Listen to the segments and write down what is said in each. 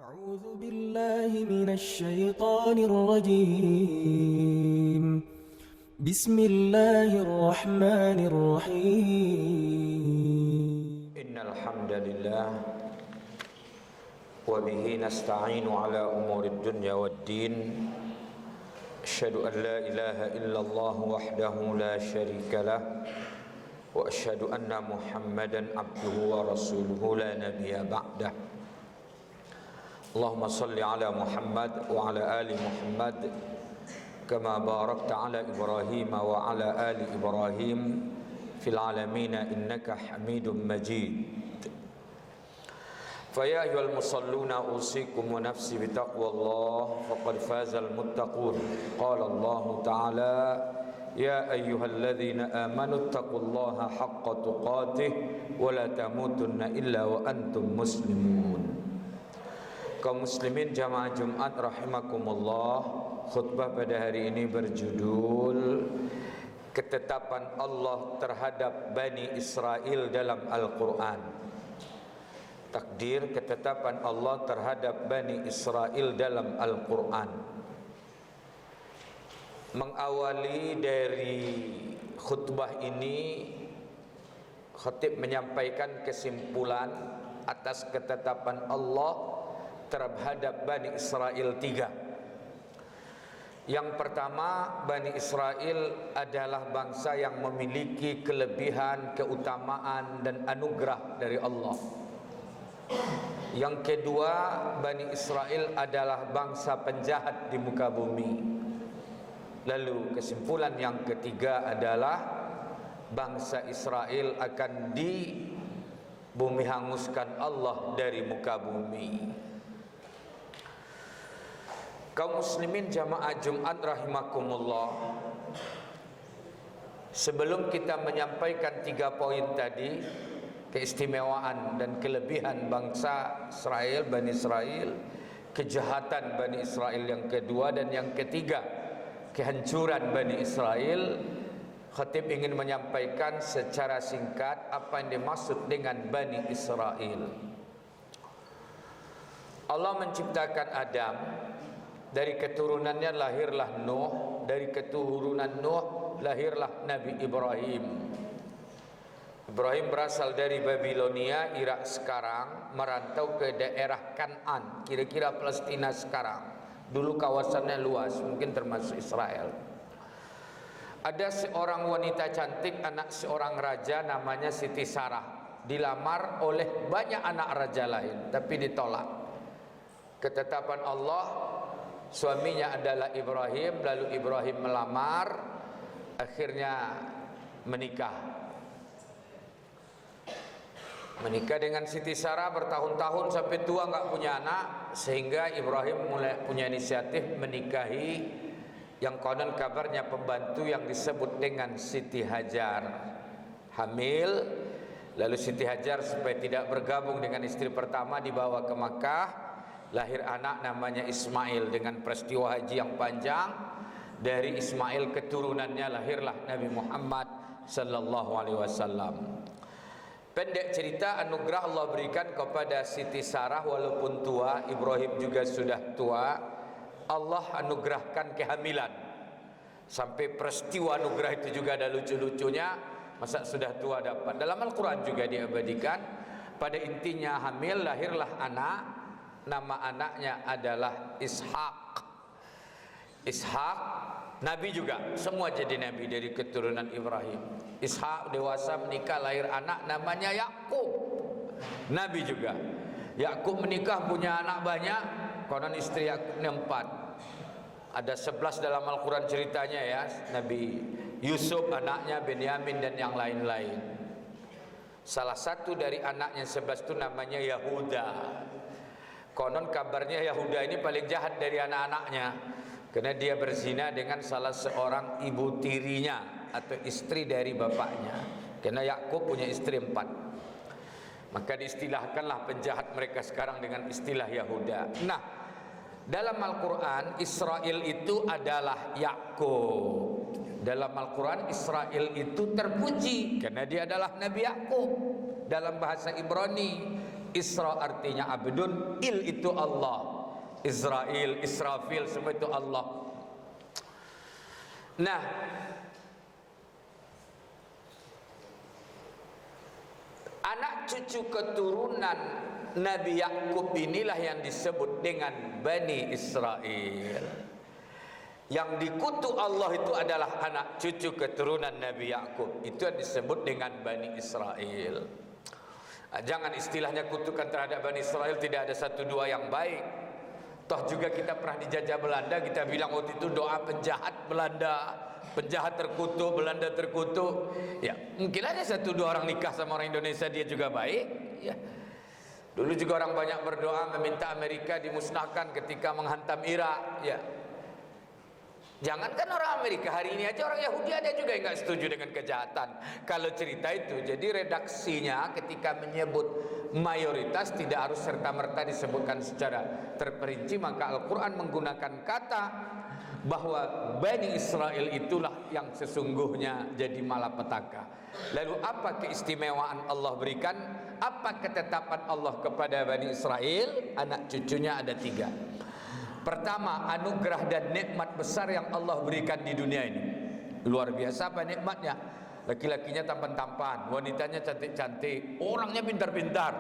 أعوذ بالله من الشيطان الرجيم. بسم الله الرحمن الرحيم. إن الحمد لله وبه نستعين على أمور الدنيا والدين. أشهد أن لا إله إلا الله وحده لا شريك له وأشهد أن محمدا عبده ورسوله لا نبي بعده. اللهم صل على محمد وعلى آل محمد كما باركت على إبراهيم وعلى آل إبراهيم في العالمين إنك حميد مجيد. فيا أيها المصلون أوصيكم ونفسي بتقوى الله فقد فاز المتقون. قال الله تعالى: يا أيها الذين آمنوا اتقوا الله حق تقاته ولا تموتن إلا وأنتم مسلمون. Kaum muslimin jamaah Jumat rahimakumullah, khutbah pada hari ini berjudul ketetapan Allah terhadap Bani Israel dalam Al-Quran. Takdir ketetapan Allah terhadap Bani Israel dalam Al-Quran. Mengawali dari khutbah ini, khatib menyampaikan kesimpulan atas ketetapan Allah terhadap Bani Israel tiga. Yang pertama, Bani Israel adalah bangsa yang memiliki kelebihan, keutamaan dan anugerah dari Allah. Yang kedua, Bani Israel adalah bangsa penjahat di muka bumi. Lalu kesimpulan yang ketiga adalah bangsa Israel akan bumi hanguskan Allah dari muka bumi. Kaum muslimin jamaah Jumat rahimakumullah, sebelum kita menyampaikan 3 poin tadi, keistimewaan dan kelebihan bangsa Israel, Bani Israel, kejahatan Bani Israel yang kedua, dan yang ketiga kehancuran Bani Israel, khatib ingin menyampaikan secara singkat apa yang dimaksud dengan Bani Israel. Allah menciptakan Adam, dari keturunannya lahirlah Nuh, dari keturunan Nuh lahirlah Nabi Ibrahim. Ibrahim berasal dari Babilonia, Irak sekarang, merantau ke daerah Kan'an, kira-kira Palestina sekarang. Dulu kawasannya luas, mungkin termasuk Israel. Ada seorang wanita cantik, anak seorang raja, namanya Siti Sarah. Dilamar oleh banyak anak raja lain, tapi ditolak. Ketetapan Allah, suaminya adalah Ibrahim, lalu Ibrahim melamar, akhirnya menikah dengan Siti Sarah bertahun-tahun sampai tua nggak punya anak, sehingga Ibrahim mulai punya inisiatif menikahi yang konon kabarnya pembantu yang disebut dengan Siti Hajar. Hamil, lalu Siti Hajar supaya tidak bergabung dengan istri pertama dibawa ke Makkah. Lahir anak namanya Ismail dengan peristiwa haji yang panjang. Dari Ismail keturunannya lahirlah Nabi Muhammad sallallahu alaihi wasallam. Pendek cerita, anugerah Allah berikan kepada Siti Sarah walaupun tua, Ibrahim juga sudah tua. Allah anugerahkan kehamilan. Sampai peristiwa anugerah itu juga ada lucu-lucunya. Masa sudah tua dapat. Dalam Al-Quran juga diabadikan. Pada intinya hamil, lahirlah anak. Nama anaknya adalah Ishak. Ishak Nabi juga, semua jadi Nabi dari keturunan Ibrahim. Ishak dewasa menikah, lahir anak namanya Yakub, Nabi juga. Yakub menikah punya anak banyak, konon istri Yakubnya 4. Ada 11 dalam Al-Quran ceritanya ya. Nabi Yusuf anaknya, Benyamin dan yang lain-lain. Salah satu dari anaknya 11 itu namanya Yahuda. Konon kabarnya Yahuda ini paling jahat dari anak-anaknya, karena dia berzina dengan salah seorang ibu tirinya atau istri dari bapaknya. Karena Yakub punya istri 4, maka diistilahkanlah penjahat mereka sekarang dengan istilah Yahuda. Nah, dalam Al-Quran Israel itu adalah Yakub. Dalam Al-Quran Israel itu terpuji karena dia adalah Nabi Yakub. Dalam bahasa Ibrani Isra artinya abdun, il itu Allah, Israel, Israfil semua itu Allah. Nah, anak cucu keturunan Nabi Yakub inilah yang disebut dengan Bani Israel. Yang dikutuk Allah itu adalah anak cucu keturunan Nabi Yakub. Itu yang disebut dengan Bani Israel. Jangan istilahnya kutukan terhadap Bani Israel tidak ada satu dua yang baik. Toh juga kita pernah dijajah Belanda, kita bilang waktu itu doa penjahat Belanda, penjahat terkutuk, Belanda terkutuk. Ya, mungkin ada satu dua orang nikah sama orang Indonesia dia juga baik. Ya. Dulu juga orang banyak berdoa meminta Amerika dimusnahkan ketika menghantam Irak. Ya. Jangankan orang Amerika, hari ini aja orang Yahudi ada juga yang nggak setuju dengan kejahatan. Kalau cerita itu, jadi redaksinya ketika menyebut mayoritas tidak harus serta-merta disebutkan secara terperinci, maka Al-Quran menggunakan kata bahwa Bani Israel itulah yang sesungguhnya jadi malapetaka. Lalu apa keistimewaan Allah berikan? Apa ketetapan Allah kepada Bani Israel? Anak cucunya ada 3. Pertama, anugerah dan nikmat besar yang Allah berikan di dunia ini. Luar biasa apa nikmatnya? Laki-lakinya tampan-tampan, wanitanya cantik-cantik, orangnya pintar-pintar.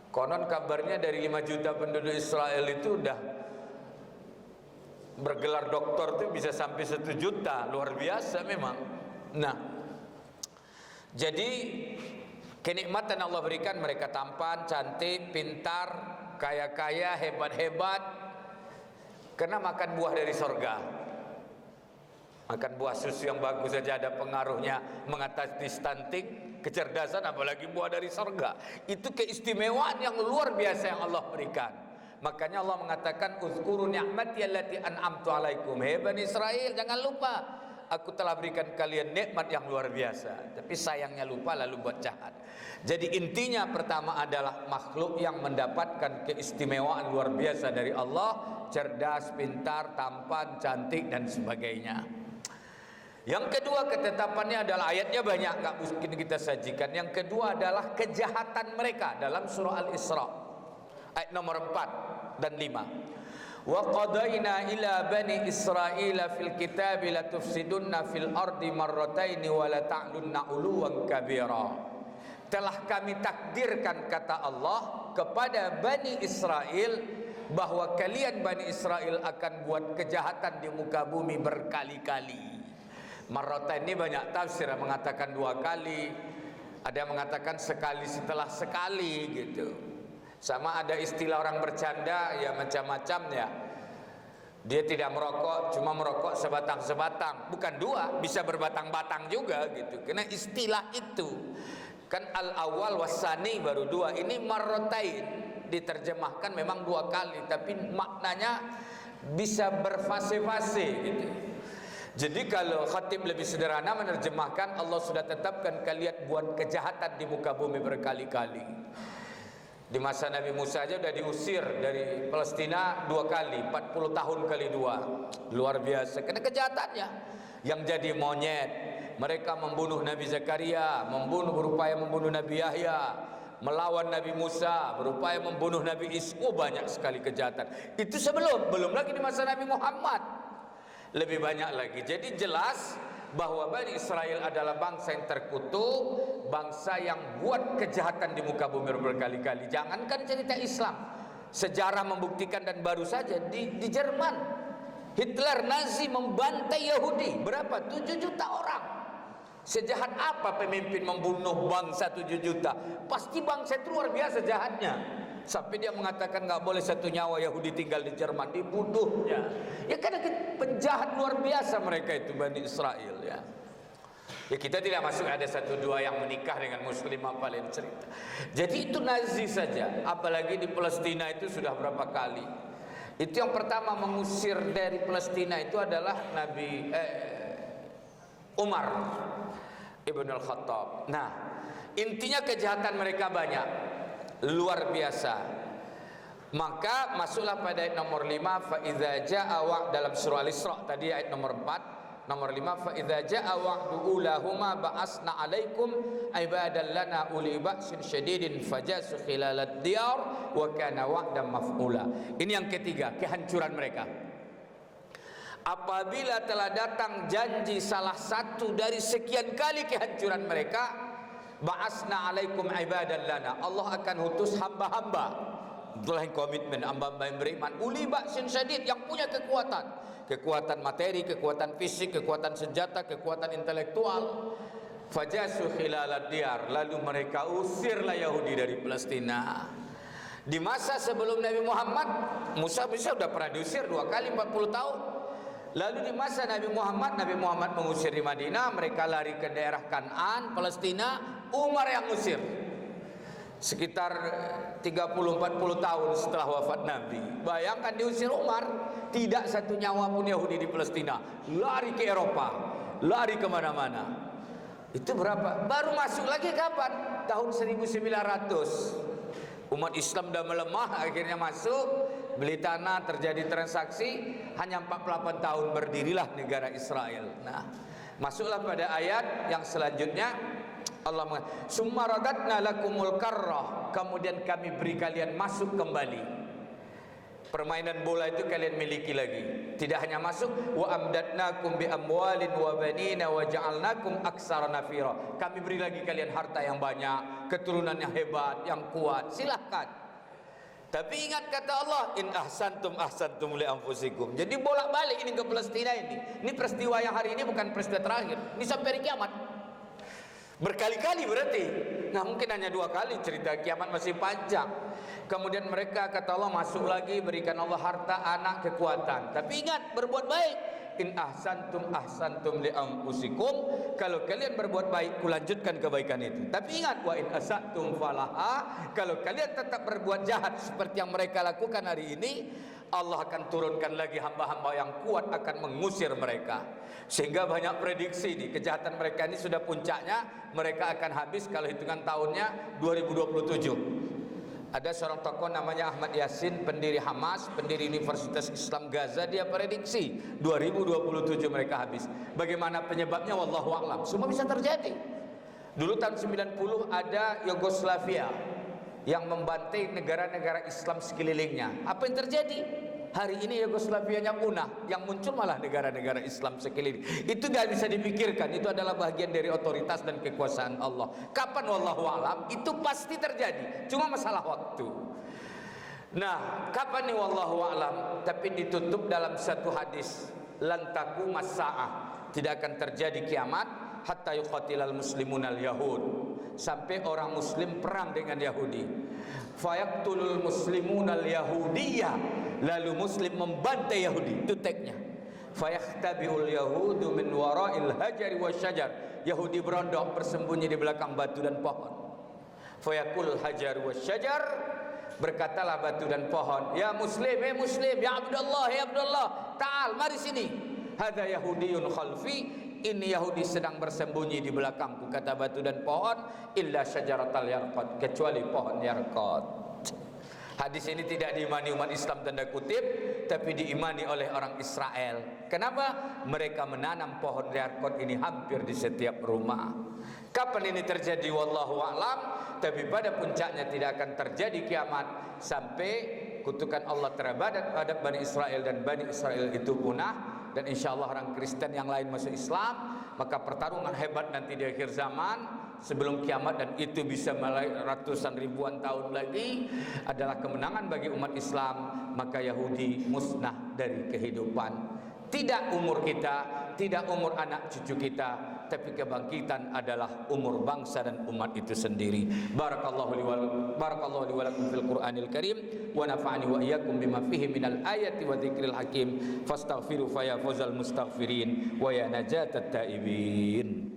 Konon kabarnya dari 5 juta penduduk Israel itu udah bergelar doktor tuh bisa sampai 1 juta. Luar biasa memang. Nah, jadi kenikmatan Allah berikan, mereka tampan, cantik, pintar, kaya-kaya, hebat-hebat. Karena makan buah dari sorga. Makan buah susu yang bagus saja ada pengaruhnya mengatasi stunting, kecerdasan, apalagi buah dari sorga. Itu keistimewaan yang luar biasa yang Allah berikan. Makanya Allah mengatakan uzkuru ni'mati allati an'amtu alaikum. Hai Bani Israel, jangan lupa aku telah berikan kalian nikmat yang luar biasa. Tapi sayangnya lupa lalu buat jahat. Jadi intinya pertama adalah makhluk yang mendapatkan keistimewaan luar biasa dari Allah, cerdas, pintar, tampan, cantik dan sebagainya. Yang kedua ketetapannya adalah ayatnya banyak, enggak mungkin kita sajikan. Yang kedua adalah kejahatan mereka dalam surah Al-Isra ayat nomor 4 dan 5. Wa qadaina ila bani Israila fil kitabi la tufsidunna fil ardi marrataini wa la ta'lunna 'uluwan kabira. Telah kami takdirkan, kata Allah, kepada Bani Israel bahwa kalian Bani Israel akan buat kejahatan di muka bumi berkali-kali. Marrata ini banyak tafsir, yang mengatakan 2 kali, ada yang mengatakan sekali setelah sekali gitu. Sama ada istilah orang bercanda ya macam-macam ya. Dia tidak merokok, cuma merokok sebatang-sebatang, bukan 2, bisa berbatang-batang juga gitu. Karena istilah itu kan al-awwal wasani baru 2, ini marrotain diterjemahkan memang 2 kali, tapi maknanya bisa berfase-fase gitu. Jadi kalau khatib lebih sederhana menerjemahkan, Allah sudah tetapkan kalian buat kejahatan di muka bumi berkali-kali. Di masa Nabi Musa aja udah diusir dari Palestina 2 kali, 40 tahun kali 2. Luar biasa karena kejahatannya. Yang jadi monyet, mereka membunuh Nabi Zakaria, berupaya membunuh Nabi Yahya, melawan Nabi Musa, berupaya membunuh Nabi Isa. Banyak sekali kejahatan. Itu belum lagi di masa Nabi Muhammad. Lebih banyak lagi. Jadi jelas bahwa Bani Israel adalah bangsa yang terkutuk, bangsa yang buat kejahatan di muka bumi berkali-kali. Jangankan cerita Islam, sejarah membuktikan, dan baru saja di Jerman Hitler Nazi membantai Yahudi berapa? 7 juta orang. Sejahat apa pemimpin membunuh bangsa 7 juta? Pasti bangsa itu luar biasa jahatnya. Sampai dia mengatakan nggak boleh 1 nyawa Yahudi tinggal di Jerman, dibunuhnya. Ya karena penjahat luar biasa mereka itu Bani Israel ya. Ya kita tidak masuk ada 1 2 yang menikah dengan muslim apa lain cerita. Jadi itu Nazi saja, apalagi di Palestina itu sudah berapa kali. Itu yang pertama mengusir dari Palestina itu adalah Nabi Umar Ibn Al-Khattab. Nah, intinya kejahatan mereka banyak, luar biasa. Maka masuklah pada ayat nomor 5, fa idza jaa dalam surah Al-Isra tadi ayat nomor 4, Nomor 5, fa idza jaa wa'du ulahuma ba'asna 'alaikum ibadan lana uli ba'sin syadidin fajasu khilalad diyar wa kana wa'dan maf'ula. Ini yang ketiga, kehancuran mereka. Apabila telah datang janji salah satu dari sekian kali kehancuran mereka, ba'asna 'alaikum ibadan lana, Allah akan utus hamba-hamba. Itulah komitmen hamba-hamba yang beriman, uli ba'sin syadid, yang punya kekuatan materi, kekuatan fisik, kekuatan senjata, kekuatan intelektual. Fajasu khilalad diyar, lalu mereka usirlah Yahudi dari Palestina. Di masa sebelum Nabi Muhammad, Musa sudah pernah diusir 2 kali 40 tahun. Lalu di masa Nabi Muhammad mengusir di Madinah, mereka lari ke daerah Kan'an, Palestina, Umar yang usir. Sekitar 30-40 tahun setelah wafat Nabi. Bayangkan diusir Umar, tidak satu nyawa pun Yahudi di Palestina. Lari ke Eropa, lari kemana-mana. Itu berapa? Baru masuk lagi kapan? Tahun 1900. Umat Islam sudah melemah, akhirnya masuk, beli tanah, terjadi transaksi. Hanya 48 tahun berdirilah negara Israel. Nah, masuklah pada ayat yang selanjutnya. Allah mengatakan, "Summa radatna lakumul karrah." Kemudian kami beri kalian masuk kembali. Permainan bola itu kalian miliki lagi. Tidak hanya masuk, wa amdatnakum bi amwalin wa banina wa ja'alnakum aksara nafira. Kami beri lagi kalian harta yang banyak, keturunan yang hebat, yang kuat. Silahkan. Tapi ingat kata Allah, in ahsantum ahsantum li anfusikum. Jadi bolak-balik ini ke Palestina ini. Ini peristiwa yang hari ini bukan peristiwa terakhir. Ini sampai hari kiamat. Berkali-kali berarti. Nah, mungkin hanya 2 kali, cerita kiamat masih panjang. Kemudian mereka kata Allah masuk lagi, berikan Allah harta, anak, kekuatan. Tapi ingat, berbuat baik. In ahsantum ahsantum li anfusikum. Kalau kalian berbuat baik, kulanjutkan kebaikan itu. Tapi ingat, wa in asatum falaha. Kalau kalian tetap berbuat jahat seperti yang mereka lakukan hari ini, Allah akan turunkan lagi hamba-hamba yang kuat akan mengusir mereka. Sehingga banyak prediksi nih, kejahatan mereka ini sudah puncaknya, mereka akan habis kalau hitungan tahunnya 2027. Ada seorang tokoh namanya Ahmad Yasin, pendiri Hamas, pendiri Universitas Islam Gaza, dia prediksi 2027 mereka habis. Bagaimana penyebabnya wallahu a'lam. Semua bisa terjadi. Dulu tahun 90 ada Yugoslavia yang membantai negara-negara Islam sekelilingnya. Apa yang terjadi? Hari ini Yugoslavianya punah, yang muncul malah negara-negara Islam sekeliling. Itu gak bisa dipikirkan, itu adalah bagian dari otoritas dan kekuasaan Allah. Kapan wallahu a'lam? Itu pasti terjadi, cuma masalah waktu. Nah, kapan nih wallahu a'lam? Tapi ditutup dalam satu hadis, lan taqumas saah, tidak akan terjadi kiamat hatta yuqatilal muslimunal yahud, sampai orang muslim perang dengan Yahudi. Fayaqtulul muslimunal yahudiyah, lalu muslim membantai Yahudi. Itu teksnya. Fayakhtabiul yahudu min wara'il hajari wasyajar. Yahudi berondong bersembunyi di belakang batu dan pohon. Fayaqul hajar wasyajar, berkatalah batu dan pohon, ya muslim, ya Abdullah, ta'al, mari sini. Hadza yahudiyun khalfi, ini Yahudi sedang bersembunyi di belakangku, kata batu dan pohon, illa syajaratal yarqad, kecuali pohon yarqad. Hadis ini tidak diimani umat Islam tanda kutip, tapi diimani oleh orang Israel. Kenapa? Mereka menanam pohon yarqad ini hampir di setiap rumah. Kapan ini terjadi wallahu a'lam, tapi pada puncaknya tidak akan terjadi kiamat sampai kutukan Allah terhadap Bani Israel dan Bani Israel itu punah. Dan insya Allah orang Kristen yang lain masuk Islam. Maka pertarungan hebat nanti di akhir zaman sebelum kiamat, dan itu bisa mulai ratusan ribuan tahun lagi, adalah kemenangan bagi umat Islam. Maka Yahudi musnah dari kehidupan. Tidak umur kita, tidak umur anak cucu kita, tapi kebangkitan adalah umur bangsa dan umat itu sendiri. Barakallahu li wa lakum fil Qur'anil Karim, wa nafa'ani wa iyyakum bima fihi minal ayati wa dzikril hakim. Fastaghfiru fa ya fawzal mustaghfirin wa ya najatat taibin.